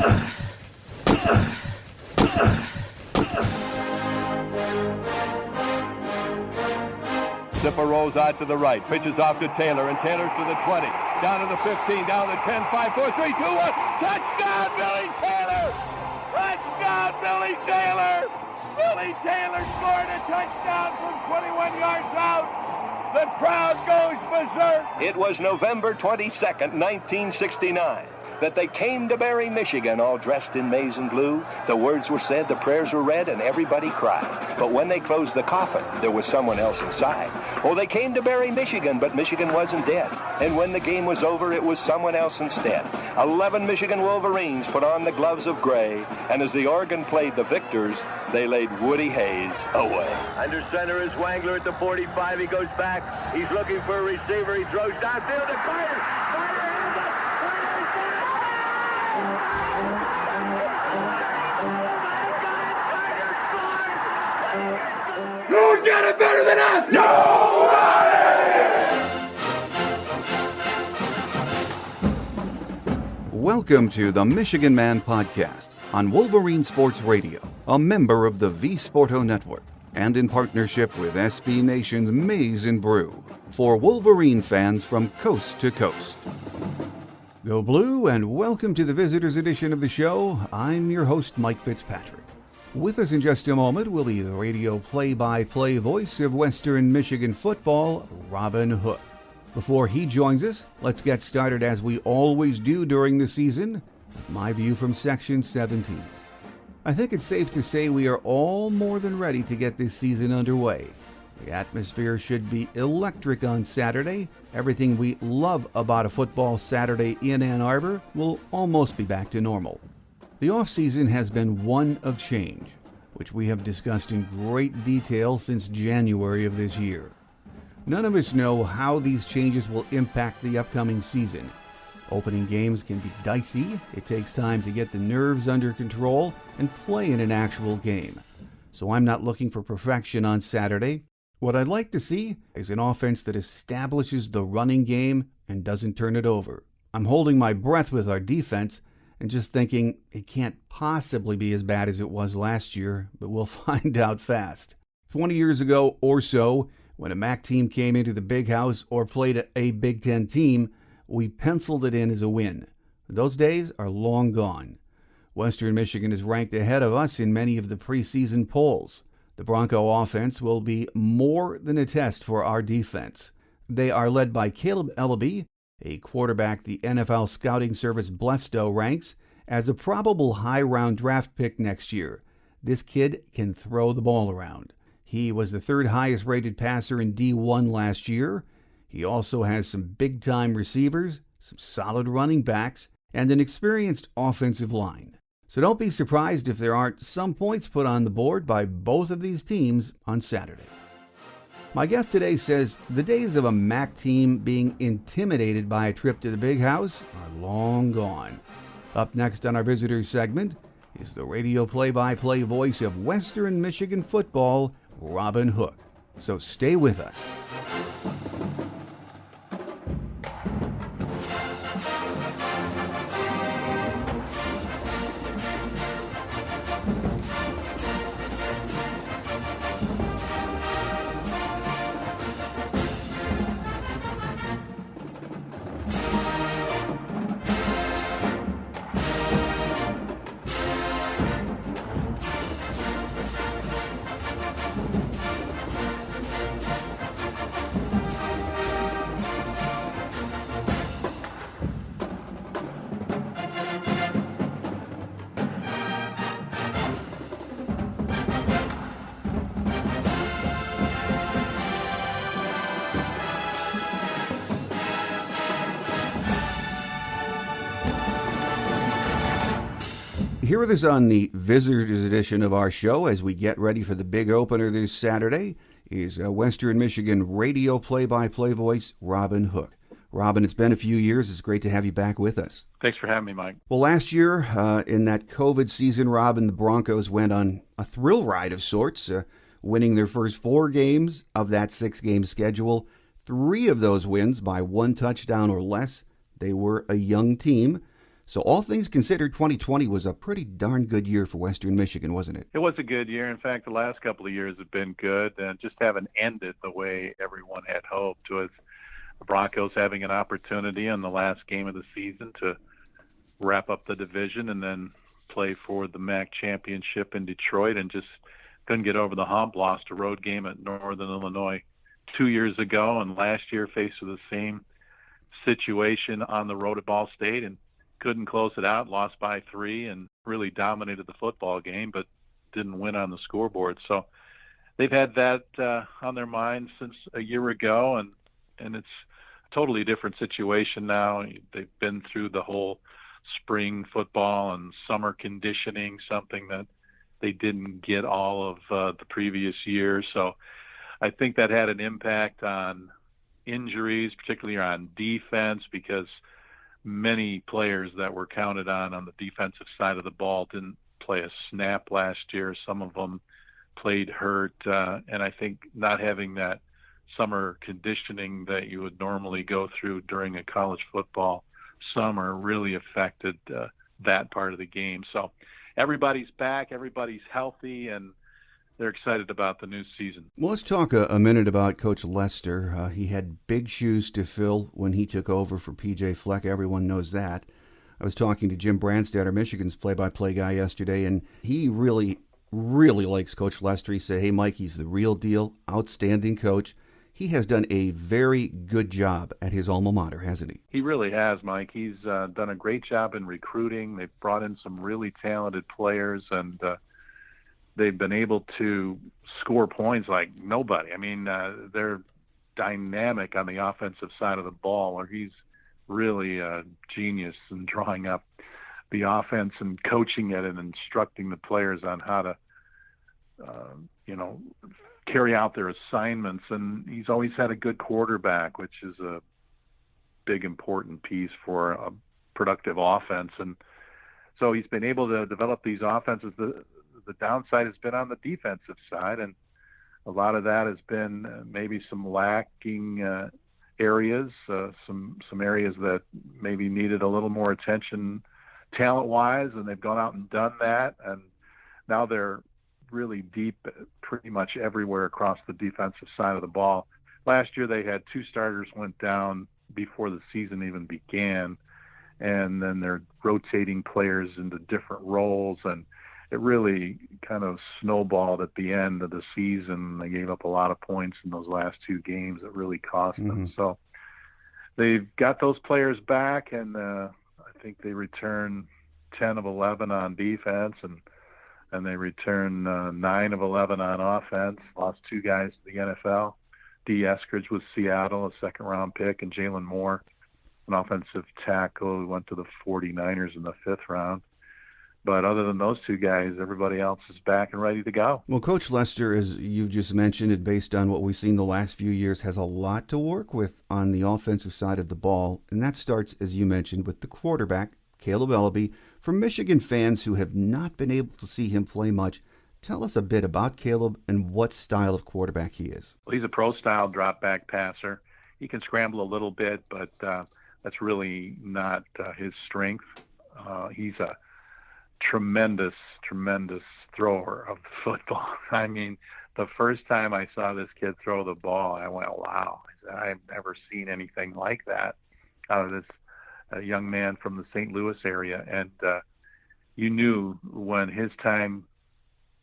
Zipper rolls out to the right, pitches off to Taylor, and Taylor's to the 20, down to the 15, down to the 10, 5, 4, 3, 2, 1. Touchdown, Billy Taylor! Touchdown, Billy Taylor! Billy Taylor scored a touchdown from 21 yards out. The crowd goes berserk. It was November 22nd, 1969. That they came to Barry, Michigan, all dressed in maize and blue. The words were said, the prayers were read, and everybody cried. But when they closed the coffin, there was someone else inside. Oh, they came to Barry, Michigan, but Michigan wasn't dead. And when the game was over, it was someone else instead. 11 Michigan Wolverines put on the gloves of gray, and as the organ played the victors, they laid Woody Hayes away. Under center is Wangler at the 45. He goes back. He's looking for a receiver. He throws downfield to Carter. Who's got it better than us? Nobody! Welcome to the Michigan Man Podcast on Wolverine Sports Radio, a member of the V Sporto Network, and in partnership with SB Nation's Maize and Brew, for Wolverine fans from coast to coast. Go Blue, and welcome to the Visitors Edition of the show. I'm your host, Mike Fitzpatrick. With us in just a moment will be the radio play-by-play voice of Western Michigan football, Robin Hook. Before he joins us, let's get started as we always do during the season, with my view from Section 17. I think it's safe to say we are all more than ready to get this season underway. The atmosphere should be electric on Saturday. Everything we love about a football Saturday in Ann Arbor will almost be back to normal. The offseason has been one of change, which we have discussed in great detail since January of this year. None of us know how these changes will impact the upcoming season. Opening games can be dicey. It takes time to get the nerves under control and play in an actual game. So I'm not looking for perfection on Saturday. What I'd like to see is an offense that establishes the running game and doesn't turn it over. I'm holding my breath with our defense and just thinking it can't possibly be as bad as it was last year, but we'll find out fast. 20 years ago or so, when a MAC team came into the Big House or played a Big Ten team, we penciled it in as a win. Those days are long gone. Western Michigan is ranked ahead of us in many of the preseason polls. The Bronco offense will be more than a test for our defense. They are led by Caleb Ellaby, a quarterback the NFL Scouting Service Blesto ranks as a probable high-round draft pick next year. This kid can throw the ball around. He was the third highest-rated passer in D1 last year. He also has some big-time receivers, some solid running backs, and an experienced offensive line. So don't be surprised if there aren't some points put on the board by both of these teams on Saturday. My guest today says the days of a MAC team being intimidated by a trip to the Big House are long gone. Up next on our visitors segment is the radio play-by-play voice of Western Michigan football, Robin Hook. So stay with us. Here with us on the Visitors Edition of our show as we get ready for the big opener this Saturday is Western Michigan radio play-by-play voice, Robin Hook. Robin, it's been a few years. It's great to have you back with us. Thanks for having me, Mike. Well, last year, in that COVID season, Robin, the Broncos went on a thrill ride of sorts, winning their first 4 games of that 6-game schedule. 3 of those wins by 1 touchdown or less. They were a young team. So all things considered, 2020 was a pretty darn good year for Western Michigan, wasn't it? It was a good year. In fact, the last couple of years have been good, and just haven't ended the way everyone had hoped. With the Broncos having an opportunity in the last game of the season to wrap up the division and then play for the MAC championship in Detroit, and just couldn't get over the hump. Lost a road game at Northern Illinois 2 years ago, and last year faced with the same situation on the road at Ball State and couldn't close it out. Lost by 3 and really dominated the football game, but didn't win on the scoreboard. So they've had that on their minds since a year ago, and it's a totally different situation now. They've been through the whole spring football and summer conditioning, something that they didn't get all of the previous year. So I think that had an impact on injuries, particularly on defense, because many players that were counted on the defensive side of the ball didn't play a snap last year. Some of them played hurt, and I think not having that summer conditioning that you would normally go through during a college football summer really affected that part of the game. So everybody's back, everybody's healthy, and they're excited about the new season. Well, let's talk a minute about Coach Lester. He had big shoes to fill when he took over for P.J. Fleck. Everyone knows that. I was talking to Jim Brandstatter, Michigan's play-by-play guy, yesterday, and he really likes Coach Lester. He said, hey, Mike, he's the real deal, outstanding coach. He has done a very good job at his alma mater, hasn't he? He really has, Mike. He's done a great job in recruiting. They've brought in some really talented players, and they've been able to score points like nobody. I mean, they're dynamic on the offensive side of the ball, where he's really a genius in drawing up the offense and coaching it and instructing the players on how to, carry out their assignments. And he's always had a good quarterback, which is a big, important piece for a productive offense. And so he's been able to develop these offenses. The downside has been on the defensive side, and a lot of that has been maybe some lacking areas, some areas that maybe needed a little more attention talent-wise, and they've gone out and done that, and now they're really deep pretty much everywhere across the defensive side of the ball. Last year they had 2 starters went down before the season even began, and then they're rotating players into different roles, and it really kind of snowballed at the end of the season. They gave up a lot of points in those last 2 games that really cost them. So they've got those players back, and I think they return 10 of 11 on defense, and they return 9 of 11 on offense. Lost 2 guys to the NFL. D. Eskridge with Seattle, a second-round pick, and Jalen Moore, an offensive tackle who went to the 49ers in the 5th round. But other than those 2 guys, everybody else is back and ready to go. Well, Coach Lester, as you've just mentioned, and based on what we've seen the last few years, has a lot to work with on the offensive side of the ball. And that starts, as you mentioned, with the quarterback, Caleb Ellaby. For Michigan fans who have not been able to see him play much, tell us a bit about Caleb and what style of quarterback he is. Well, he's a pro-style drop-back passer. He can scramble a little bit, but that's really not his strength. He's a tremendous thrower of football. I mean, the first time I saw this kid throw the ball, I went, wow, I've never seen anything like that out of this young man from the St. Louis area. And you knew when his time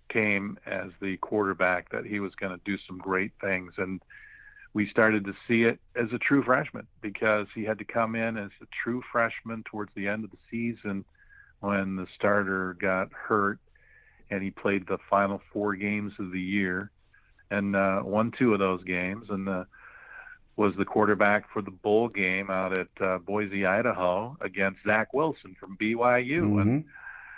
came as the quarterback that he was going to do some great things. And we started to see it as a true freshman, because he had to come in as a true freshman towards the end of the season when the starter got hurt, and he played the final 4 games of the year and won 2 of those games, and was the quarterback for the bowl game out at Boise, Idaho, against Zach Wilson from BYU. And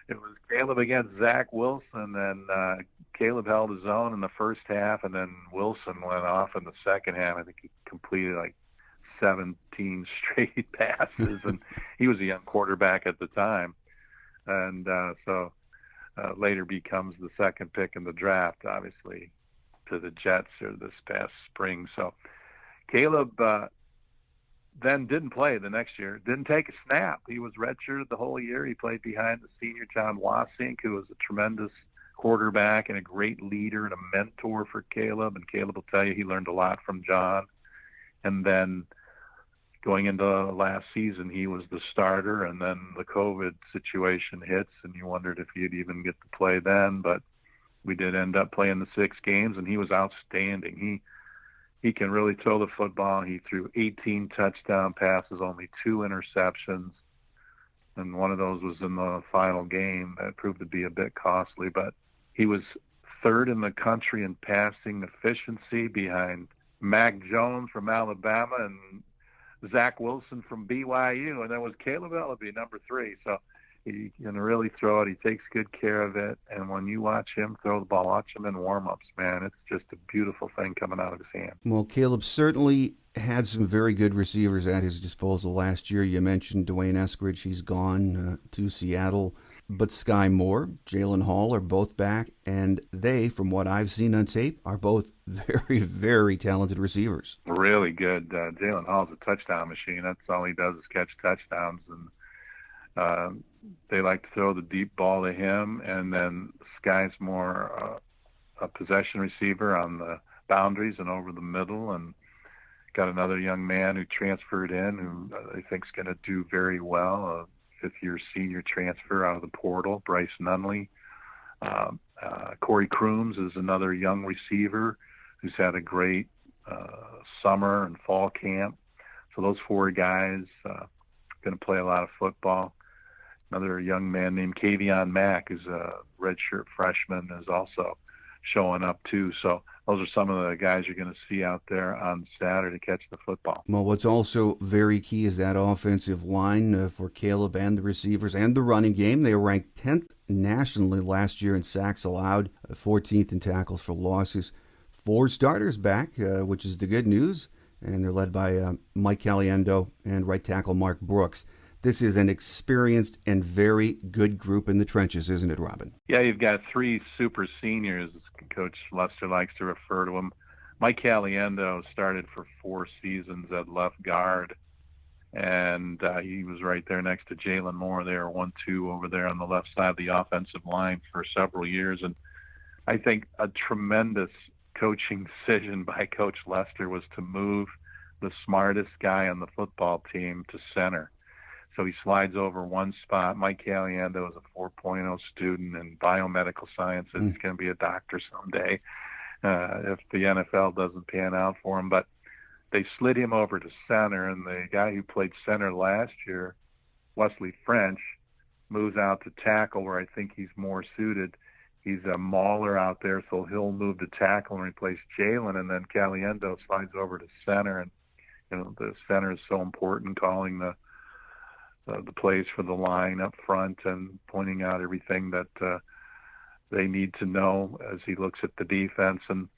it was Caleb against Zach Wilson, and Caleb held his own in the first half, and then Wilson went off in the second half. I think he completed like 17 straight passes, and he was a young quarterback at the time. And so later becomes the second pick in the draft, obviously, to the Jets or this past spring. So Caleb then didn't play the next year, didn't take a snap. He was redshirted the whole year. He played behind the senior John Wasink, who was a tremendous quarterback and a great leader and a mentor for Caleb. And Caleb will tell you he learned a lot from John. And then going into last season, he was the starter, and then the COVID situation hits, and you wondered if he'd even get to play then. But we did end up playing the 6 games, and he was outstanding. He can really throw the football. He threw 18 touchdown passes, only 2 interceptions, and one of those was in the final game. That proved to be a bit costly, but he was 3rd in the country in passing efficiency behind Mac Jones from Alabama and Zach Wilson from BYU, and then was Caleb Ellaby, number 3. So he can really throw it. He takes good care of it. And when you watch him throw the ball, watch him in warm-ups, man, it's just a beautiful thing coming out of his hand. Well, Caleb certainly had some very good receivers at his disposal last year. You mentioned Dwayne Eskridge. He's gone to Seattle. But Sky Moore, Jalen Hall are both back, and they, from what I've seen on tape, are both very, very talented receivers. Really good. Jalen Hall's a touchdown machine. That's all he does is catch touchdowns, and they like to throw the deep ball to him. And then Sky's more a possession receiver on the boundaries and over the middle, and got another young man who transferred in who I think is going to do very well. 5th-year senior transfer out of the portal, Bryce Nunley. Corey Crooms is another young receiver who's had a great summer and fall camp. So those 4 guys going to play a lot of football. Another young man named Kavion Mack, who's a redshirt freshman, is also showing up too. So those are some of the guys you're going to see out there on Saturday to catch the football. Well, what's also very key is that offensive line for Caleb and the receivers and the running game. They were ranked 10th nationally last year in sacks allowed, 14th in tackles for losses. 4 starters back, which is the good news, and they're led by Mike Caliendo and right tackle Mark Brooks. This is an experienced and very good group in the trenches, isn't it, Robin? Yeah, you've got 3 super seniors, Coach Lester likes to refer to them. Mike Caliendo started for 4 seasons at left guard, and he was right there next to Jalen Moore. They were 1-2 over there on the left side of the offensive line for several years. And I think a tremendous coaching decision by Coach Lester was to move the smartest guy on the football team to center. So he slides over 1 spot. Mike Caliendo is a 4.0 student in biomedical sciences. He's going to be a doctor someday if the NFL doesn't pan out for him. But they slid him over to center, and the guy who played center last year, Wesley French, moves out to tackle where I think he's more suited. He's a mauler out there, so he'll move to tackle and replace Jalen, and then Caliendo slides over to center. And the center is so important, calling the plays for the line up front and pointing out everything that they need to know as he looks at the defense. And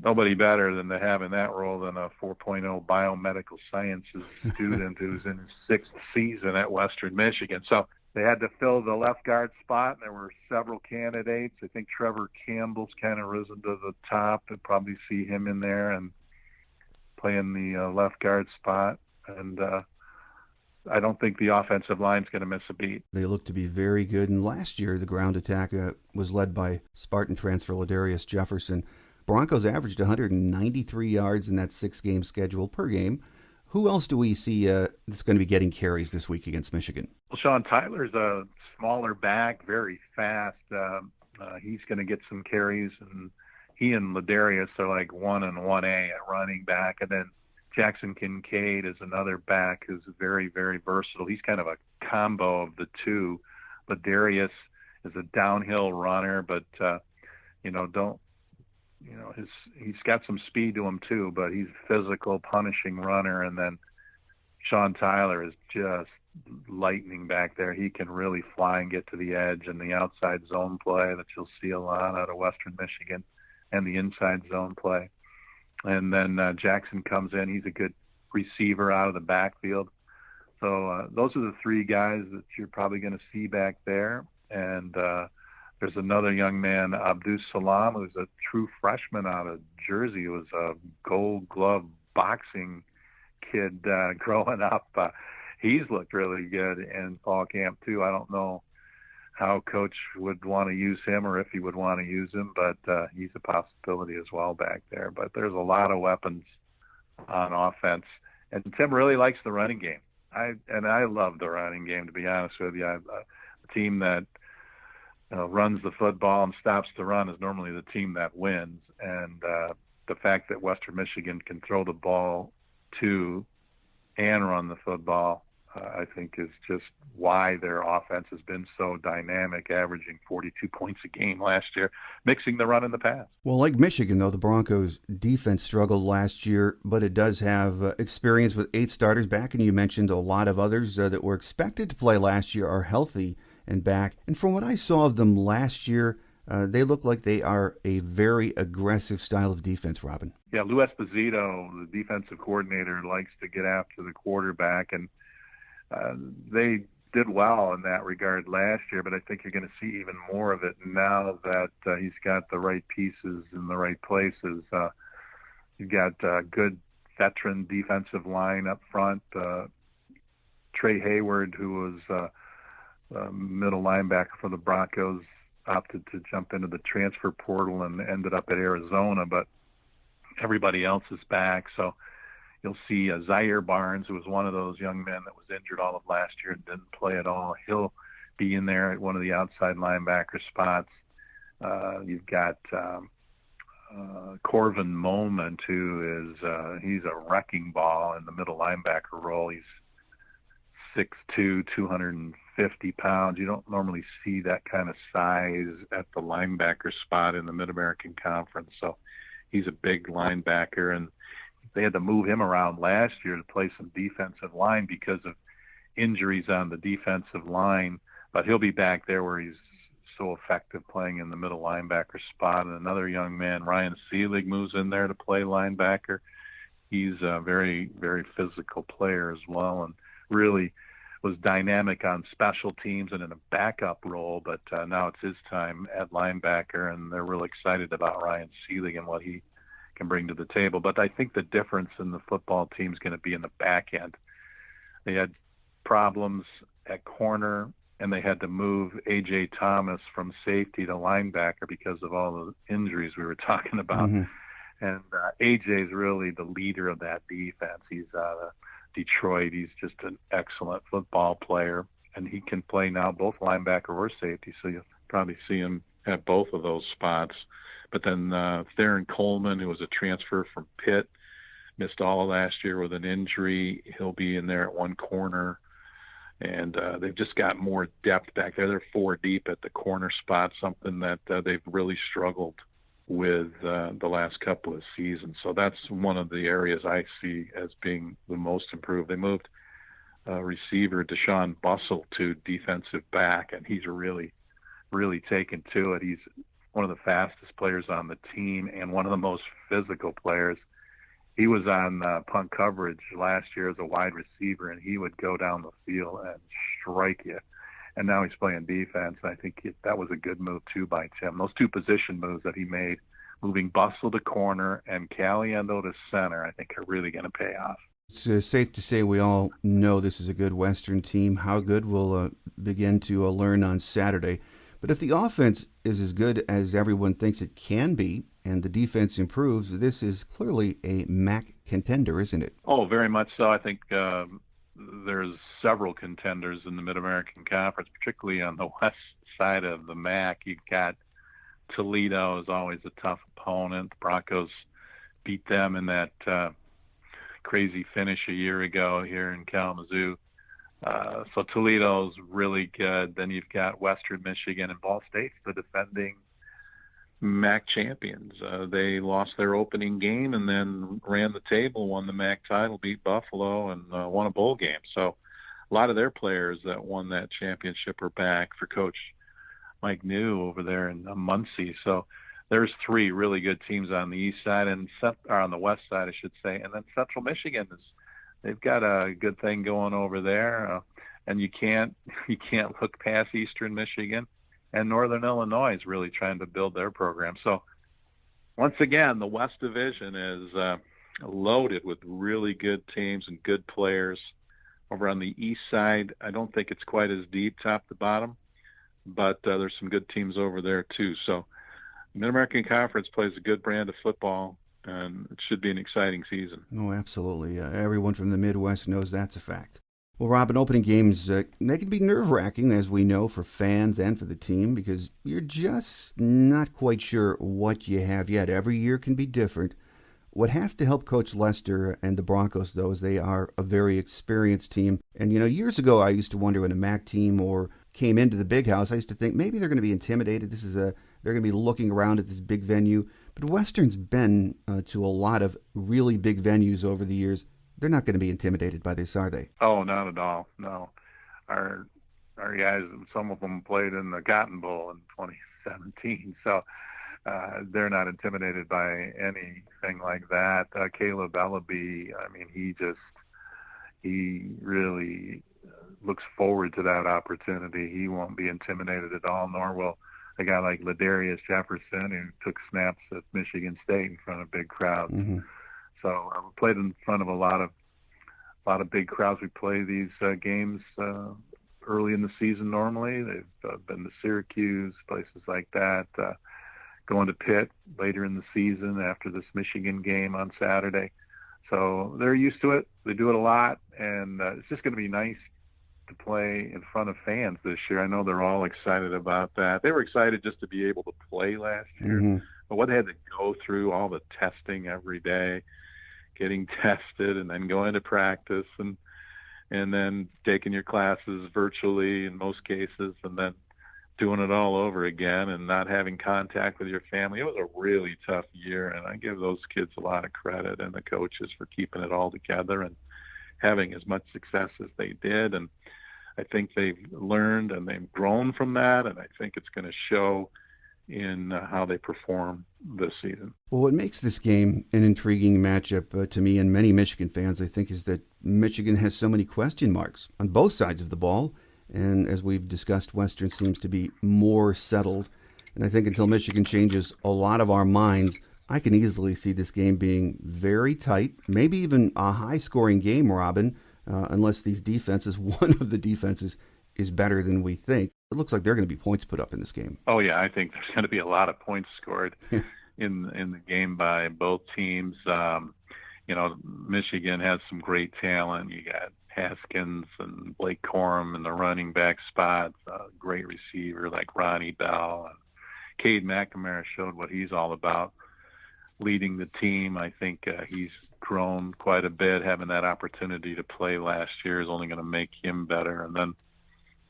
nobody better than to have in that role than a 4.0 biomedical sciences student who's in his 6th season at Western Michigan. So they had to fill the left guard spot, and there were several candidates. I think Trevor Campbell's kind of risen to the top. You'll probably see him in there and playing the left guard spot. And I don't think the offensive line's going to miss a beat. They look to be very good. And last year, the ground attack was led by Spartan transfer Ladarius Jefferson. Broncos averaged 193 yards in that 6-game schedule per game. Who else do we see that's going to be getting carries this week against Michigan? Well, Sean Tyler's a smaller back, very fast. He's going to get some carries, and he and Ladarius are like 1 and 1A at running back. And then Jackson Kincaid is another back who's very, very versatile. He's kind of a combo of the two. Ladarius is a downhill runner, but he's got some speed to him too, but he's a physical, punishing runner. And then Sean Tyler is just lightning back there. He can really fly and get to the edge, and the outside zone play that you'll see a lot out of Western Michigan, and the inside zone play. And then Jackson comes in. He's a good receiver out of the backfield. So those are the 3 guys that you're probably going to see back there. And there's another young man, Abdu Salaam, who's a true freshman out of Jersey. He was a Gold Glove boxing kid growing up. He's looked really good in fall camp too. I don't know how coach would want to use him or if he would want to use him, but he's a possibility as well back there. But there's a lot of weapons on offense, and Tim really likes the running game. I love the running game, to be honest with you. A team that runs the football and stops the run is normally the team that wins. And the fact that Western Michigan can throw the ball to and run the football, I think is just why their offense has been so dynamic, averaging 42 points a game last year, mixing the run and the pass. Well, like Michigan, though, the Broncos' defense struggled last year, but it does have experience with 8 starters back, and you mentioned a lot of others that were expected to play last year are healthy and back. And from what I saw of them last year, they look like they are a very aggressive style of defense, Robin. Yeah, Lou Esposito, the defensive coordinator, likes to get after the quarterback, and they did well in that regard last year, but I think you're going to see even more of it now that he's got the right pieces in the right places. You've got good veteran defensive line up front. Trey Hayward, who was middle linebacker for the Broncos, opted to jump into the transfer portal and ended up at Arizona, but everybody else is back. So you'll see Zaire Barnes, who was one of those young men that was injured all of last year and didn't play at all. He'll be in there at one of the outside linebacker spots. You've got Corvin Moment, who is he's a wrecking ball in the middle linebacker role. He's 6'2", 250 pounds. You don't normally see that kind of size at the linebacker spot in the Mid-American Conference. So he's a big linebacker, and they had to move him around last year to play some defensive line because of injuries on the defensive line. But he'll be back there where he's so effective playing in the middle linebacker spot. And another young man, Ryan Selig, moves in there to play linebacker. He's a very, very physical player as well, and really was dynamic on special teams and in a backup role, but now it's his time at linebacker, and they're really excited about Ryan Selig and what he can bring to the table. But I think the difference in the football team is going to be in the back end. They had problems at corner, and they had to move A.J. Thomas from safety to linebacker because of all the injuries we were talking about. Mm-hmm. And A.J. is really the leader of that defense. He's Detroit. He's just an excellent football player, and he can play now both linebacker or safety, so you'll probably see him at both of those spots. But then Theron Coleman, who was a transfer from Pitt, missed all of last year with an injury. He'll be in there at one corner, and they've just got more depth back there. They're 4 deep at the corner spot, something that they've really struggled with the last couple of seasons. So that's one of the areas I see as being the most improved. They moved receiver Deshaun Bussell to defensive back, and he's really, really taken to it. He's one of the fastest players on the team and one of the most physical players. He was on punt coverage last year as a wide receiver, and he would go down the field and strike you. And now he's playing defense. I think that was a good move, too, by Tim. Those 2 position moves that he made, moving Bussell to corner and Caliendo to center, I think are really going to pay off. It's safe to say we all know this is a good Western team. How good we'll begin to learn on Saturday. But if the offense is as good as everyone thinks it can be and the defense improves, this is clearly a MAC contender, isn't it? Oh, very much so. I think there's several contenders in the Mid-American Conference, particularly on the west side of the MAC. You've got Toledo is always a tough opponent. The Broncos beat them in that crazy finish a year ago here in Kalamazoo. So Toledo's really good. Then you've got Western Michigan and Ball State, the defending MAC champions. They lost their opening game and then ran the table, won the MAC title, beat Buffalo, and won a bowl game. So a lot of their players that won that championship are back for Coach Mike New over there in Muncie. So there's 3 really good teams on the east side and on the west side, I should say. And then Central Michigan they've got a good thing going over there, and you can't look past Eastern Michigan. And Northern Illinois is really trying to build their program. So once again, the West Division is loaded with really good teams and good players. Over on the east side, I don't think it's quite as deep top to bottom, but there's some good teams over there too. So Mid-American Conference plays a good brand of football, and it should be an exciting season. Oh, absolutely. Everyone from the Midwest knows that's a fact. Well, Robin, opening games, they can be nerve-wracking, as we know, for fans and for the team, because you're just not quite sure what you have yet. Every year can be different. What has to help Coach Lester and the Broncos, though, is they are a very experienced team. And, years ago, I used to wonder when a MAC team or came into the big house, I used to think maybe they're going to be intimidated. They're going to be looking around at this big venue. But Western's been to a lot of really big venues over the years. They're not going to be intimidated by this, are they? Oh, not at all. No, our guys, some of them played in the Cotton Bowl in 2017, so they're not intimidated by anything like that. Caleb Ellaby, I mean, he really looks forward to that opportunity. He won't be intimidated at all, nor will a guy like Ladarius Jefferson, who took snaps at Michigan State in front of big crowds. Mm-hmm. So we played in front of a lot of big crowds. We play these games early in the season normally. They've been to Syracuse, places like that. Going to Pitt later in the season after this Michigan game on Saturday. So they're used to it. They do it a lot, and it's just going to be nice to play in front of fans this year. I know they're all excited about that. They were excited just to be able to play last year. Mm-hmm. But what they had to go through, all the testing every day, getting tested, and then going to practice, and then taking your classes virtually in most cases, and then doing it all over again and not having contact with your family. It was a really tough year, and I give those kids a lot of credit and the coaches for keeping it all together and having as much success as they did. And I think they've learned and they've grown from that, and I think it's going to show in how they perform this season. Well, what makes this game an intriguing matchup to me and many Michigan fans, I think, is that Michigan has so many question marks on both sides of the ball. And as we've discussed, Western seems to be more settled. And I think until Michigan changes a lot of our minds, I can easily see this game being very tight, maybe even a high-scoring game, Robin, unless these defenses, one of the defenses, is better than we think. It looks like there are going to be points put up in this game. Oh, yeah, I think there's going to be a lot of points scored in the game by both teams. Michigan has some great talent. You got Haskins and Blake Corum in the running back spots, great receiver like Ronnie Bell. And Cade McNamara showed what he's all about, leading the team. I think he's grown quite a bit. Having that opportunity to play last year is only going to make him better. And then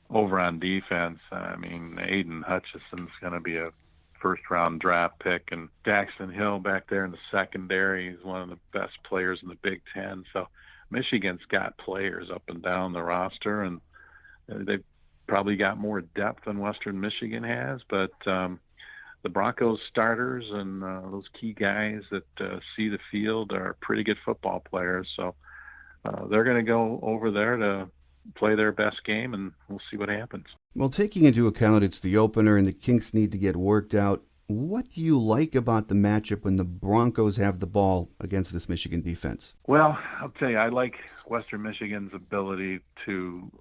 over on defense, I mean, Aiden Hutchison's going to be a first-round draft pick, and Daxton Hill back there in the secondary is one of the best players in the Big Ten. So Michigan's got players up and down the roster, and they've probably got more depth than Western Michigan has, but the Broncos starters and those key guys that see the field are pretty good football players. So they're going to go over there to play their best game, and we'll see what happens. Well, taking into account it's the opener and the kinks need to get worked out, what do you like about the matchup when the Broncos have the ball against this Michigan defense? Well, I'll tell you, I like Western Michigan's ability to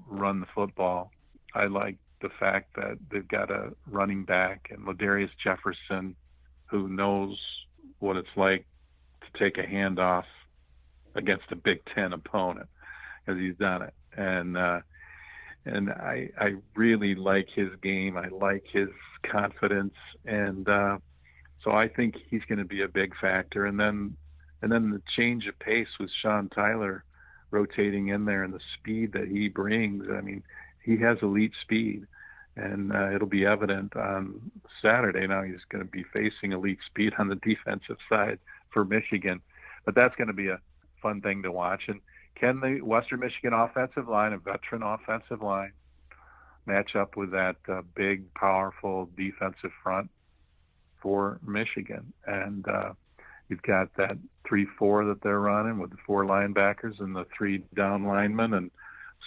run the football. I like the fact that they've got a running back and Ladarius Jefferson who knows what it's like to take a handoff against a Big Ten opponent, because he's done it. And I really like his game. I like his confidence, and so I think he's going to be a big factor. And then the change of pace with Sean Tyler rotating in there and the speed that he brings. I mean, he has elite speed, and it'll be evident on Saturday. Now he's going to be facing elite speed on the defensive side for Michigan, but that's going to be a fun thing to watch. And can the Western Michigan offensive line, a veteran offensive line, match up with that big, powerful defensive front for Michigan? And you've got that 3-4 that they're running with the 4 linebackers and the 3 down linemen, and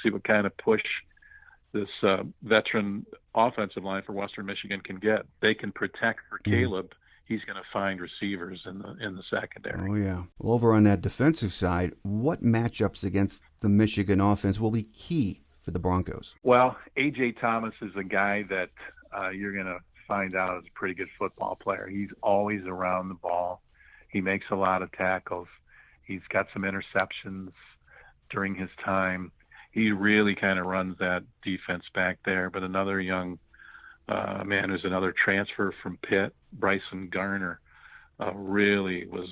see what kind of push this veteran offensive line for Western Michigan can get. They can protect for Caleb he's going to find receivers in the secondary. Oh, yeah. Well, over on that defensive side, what matchups against the Michigan offense will be key for the Broncos? Well, A.J. Thomas is a guy that you're going to find out is a pretty good football player. He's always around the ball. He makes a lot of tackles. He's got some interceptions during his time. He really kind of runs that defense back there. But another young man who's another transfer from Pitt, Bryson Garner, really was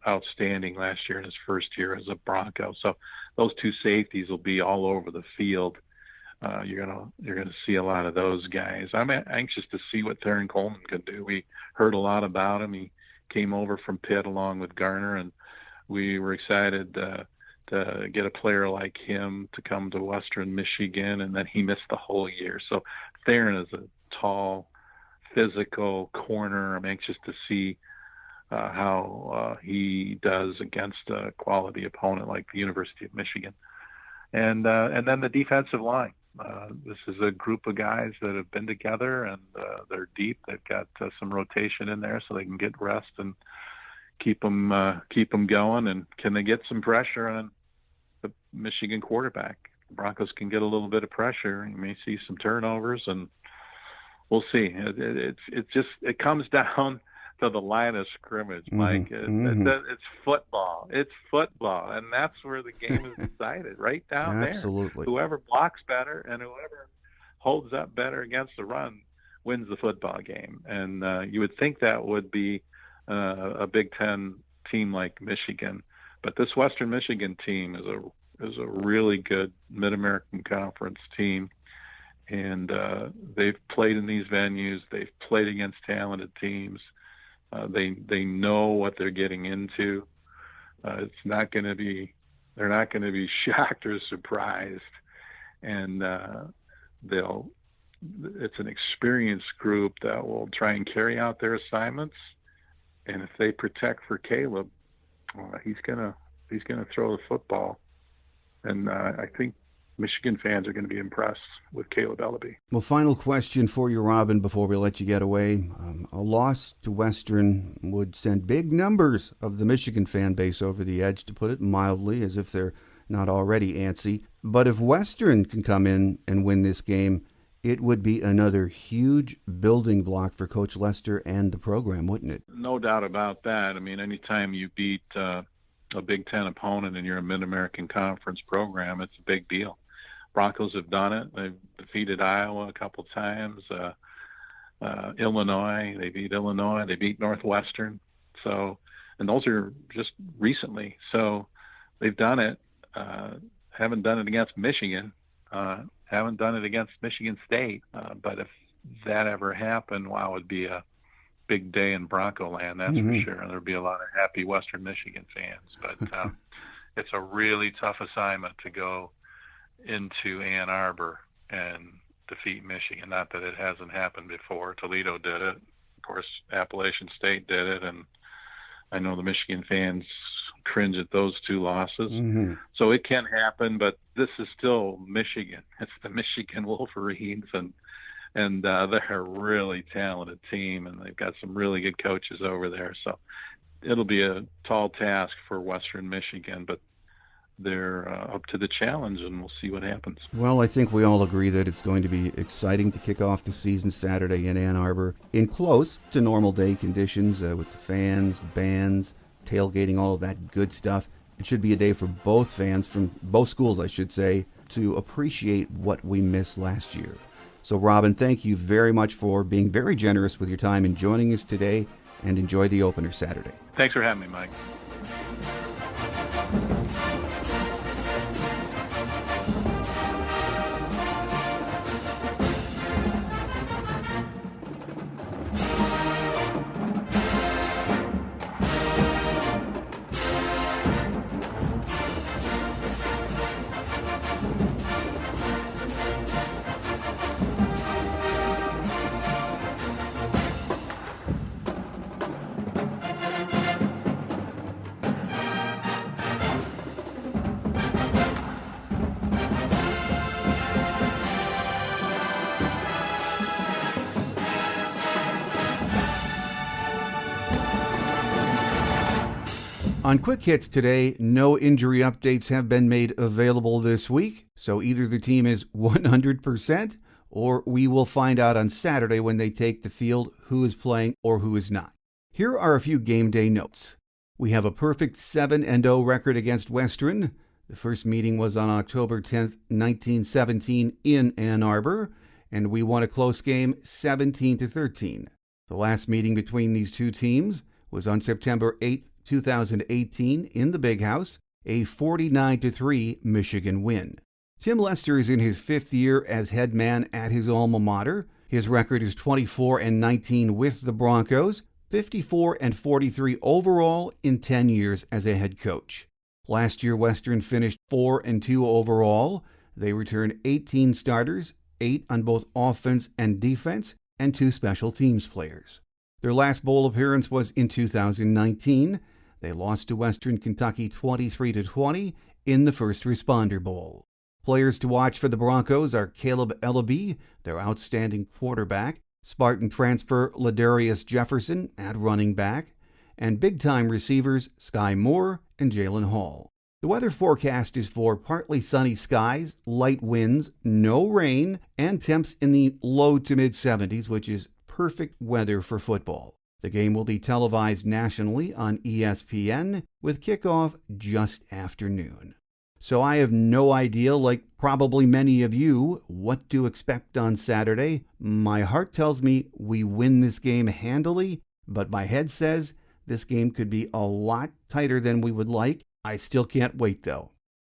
outstanding last year in his first year as a Bronco. So those two safeties will be all over the field. You're gonna see a lot of those guys. I'm anxious to see what Theron Coleman can do. We heard a lot about him. He came over from Pitt along with Garner, and we were excited to get a player like him to come to Western Michigan, and then he missed the whole year. So Theron is a tall, physical corner. I'm anxious to see how he does against a quality opponent like the University of Michigan. And then the defensive line. This is a group of guys that have been together, and they're deep. They've got some rotation in there so they can get rest and keep them going. And can they get some pressure on the Michigan quarterback? The Broncos can get a little bit of pressure. You may see some turnovers, and we'll see. It comes down to the line of scrimmage, Mike. It's football. It's football, and that's where the game is decided, right down there. Absolutely. Whoever blocks better and whoever holds up better against the run wins the football game. And you would think that would be a Big Ten team like Michigan, but this Western Michigan team is a really good Mid-American Conference team. And they've played in these venues. They've played against talented teams. They know what they're getting into. They're not going to be shocked or surprised. And it's an experienced group that will try and carry out their assignments. And if they protect for Caleb, he's gonna throw the football. And I think Michigan fans are going to be impressed with Caleb Ellaby. Well, final question for you, Robin, before we let you get away. A loss to Western would send big numbers of the Michigan fan base over the edge, to put it mildly, as if they're not already antsy. But if Western can come in and win this game, it would be another huge building block for Coach Lester and the program, wouldn't it? No doubt about that. I mean, anytime you beat a Big Ten opponent and you're a Mid-American Conference program, it's a big deal. Broncos have done it. They've defeated Iowa a couple times. Illinois, they beat Illinois. They beat Northwestern. So, and those are just recently. So they've done it. Haven't done it against Michigan. Haven't done it against Michigan State. But if that ever happened, wow, it would be a big day in Bronco land, that's for sure. There'd be a lot of happy Western Michigan fans. But it's a really tough assignment to go into Ann Arbor and defeat Michigan. Not that it hasn't happened before. Toledo did it. Of course, Appalachian State did it. And I know the Michigan fans cringe at those two losses. So it can happen, but this is still Michigan. It's the Michigan Wolverines, and they're a really talented team, and they've got some really good coaches over there. So it'll be a tall task for Western Michigan, but they're up to the challenge, and we'll see what happens. Well, I think we all agree that it's going to be exciting to kick off the season Saturday in Ann Arbor in close to normal day conditions with the fans, bands, tailgating, all of that good stuff. It should be a day for both fans, from both schools, I should say, to appreciate what we missed last year. So, Robin, thank you very much for being very generous with your time and joining us today, and enjoy the opener Saturday. Thanks for having me, Mike. On Quick Hits today, no injury updates have been made available this week, so either the team is 100% or we will find out on Saturday when they take the field who is playing or who is not. Here are a few game day notes. We have a perfect 7-0 record against Western. The first meeting was on October 10th, 1917 in Ann Arbor, and we won a close game 17-13. The last meeting between these two teams was on September 8th, 2018 in the Big House, a 49-3 Michigan win. Tim Lester is in his 5th year as head man at his alma mater. His record is 24-19 with the Broncos, 54-43 overall in 10 years as a head coach. Last year, Western finished 4-2 overall. They returned 18 starters, 8 on both offense and defense, and 2 special teams players. Their last bowl appearance was in 2019. They lost to Western Kentucky 23-20 in the First Responder Bowl. Players to watch for the Broncos are Caleb Ellaby, their outstanding quarterback, Spartan transfer Ladarius Jefferson at running back, and big-time receivers Sky Moore and Jalen Hall. The weather forecast is for partly sunny skies, light winds, no rain, and temps in the low to mid-70s, which is perfect weather for football. The game will be televised nationally on ESPN with kickoff just after noon. So I have no idea, like probably many of you, what to expect on Saturday. My heart tells me we win this game handily, but my head says this game could be a lot tighter than we would like. I still can't wait, though.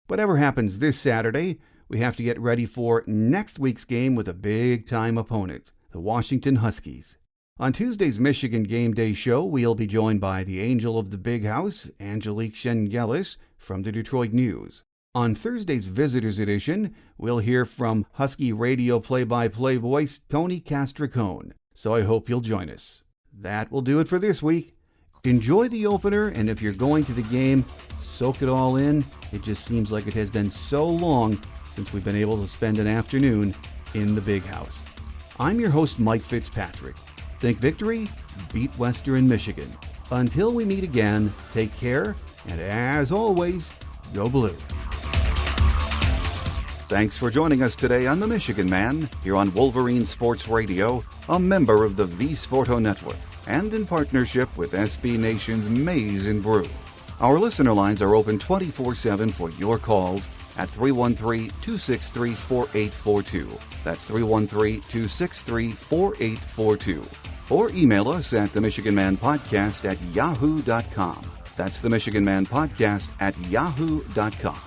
Whatever happens this Saturday, we have to get ready for next week's game with a big-time opponent, the Washington Huskies. On Tuesday's Michigan Game Day show, we'll be joined by the angel of the Big House, Angelique Shengelis, from the Detroit News. On Thursday's Visitors Edition, we'll hear from Husky radio play-by-play voice Tony Castricone, so I hope you'll join us. That will do it for this week. Enjoy the opener, and if you're going to the game, soak it all in. It just seems like it has been so long since we've been able to spend an afternoon in the Big House. I'm your host, Mike Fitzpatrick. Think victory, beat Western Michigan. Until we meet again, take care, and as always, go blue. Thanks for joining us today on The Michigan Man, here on Wolverine Sports Radio, a member of the V Sporto Network, and in partnership with SB Nation's Maize and Brew. Our listener lines are open 24/7 for your calls at 313-263-4842. That's 313-263-4842. Or email us at themichiganmanpodcast@yahoo.com. That's themichiganmanpodcast@yahoo.com.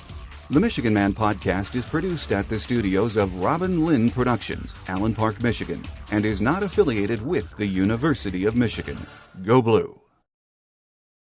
The Michigan Man Podcast is produced at the studios of Robin Lynn Productions, Allen Park, Michigan, and is not affiliated with the University of Michigan. Go Blue!